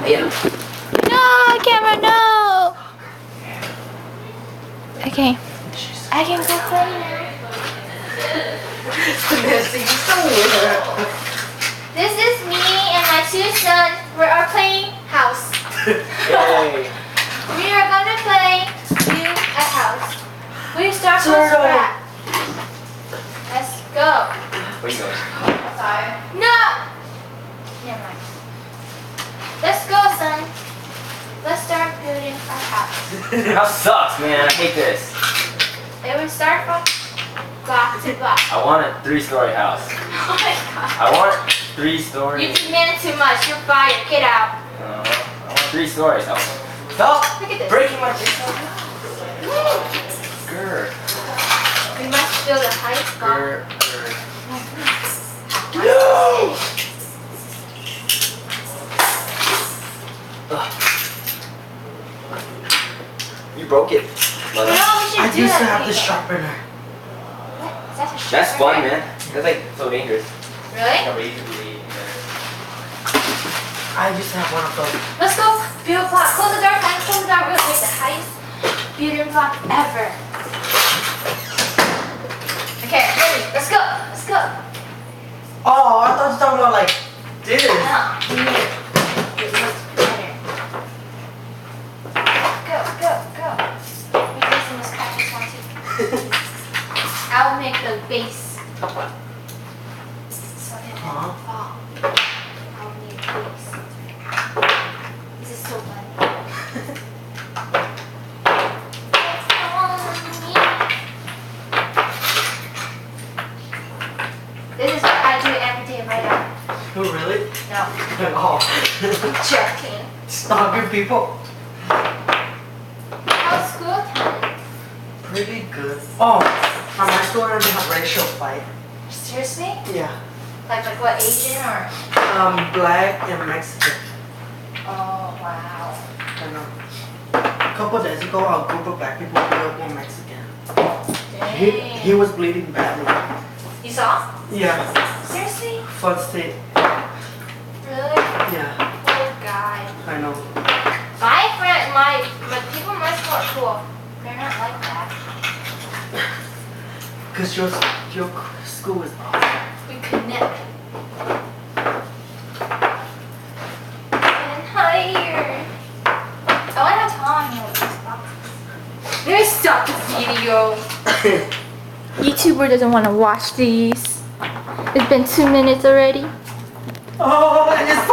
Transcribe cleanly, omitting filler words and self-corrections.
Yeah. No, camera, no. Okay. I can go play now. This is me and my two sons. We are playing house. Yay. We are gonna play you a house. We start from scratch. Let's go. Where you going? Sorry. No. Never mind. Let's go, son. Let's start building our house. This house sucks, man. I hate this. It will start from block to block. I want a 3-story house. Oh my god. I want 3 stories. You demand too much. You're fired. Get out. I want 3 stories. Stop Look at this. breaking my Grr. We must build a high block. Grr. No! You broke it. No, we should I do used to that. have the sharpener. What? Is that a That's fun, sharpener? man. That's like so dangerous. Really? Nobody used to be. I used to have one of those. Let's go build a block. Close the door, guys. Close the door real quick. The highest building block ever. Okay, ready? Let's go. Let's go. Oh, I thought you were talking about like this. No, it looks better. Go. Maybe this one was catches one too. I'll make the base. So it won't fall. I'll need a base. This is so funny. It's on me. This is what I do every day right now. Oh, really? No, Oh. I'm joking. Stalking people. How's school time? Pretty good. Oh, at my school I have racial fight. Seriously? Yeah. Like what, Asian or? Black and Mexican. Oh, wow. I know. A couple days ago, a group of black people beat up one Mexican. He was bleeding badly. You saw? Yeah. Seriously? First state. Really? Yeah. Poor guy. I know. My people in my school are cool. They're not like that. Because your school is awesome. We connect. And higher. I want to have Tom here with these boxes. Let me stop the video. YouTuber doesn't want to watch these. It's been 2 minutes already. Oh, I just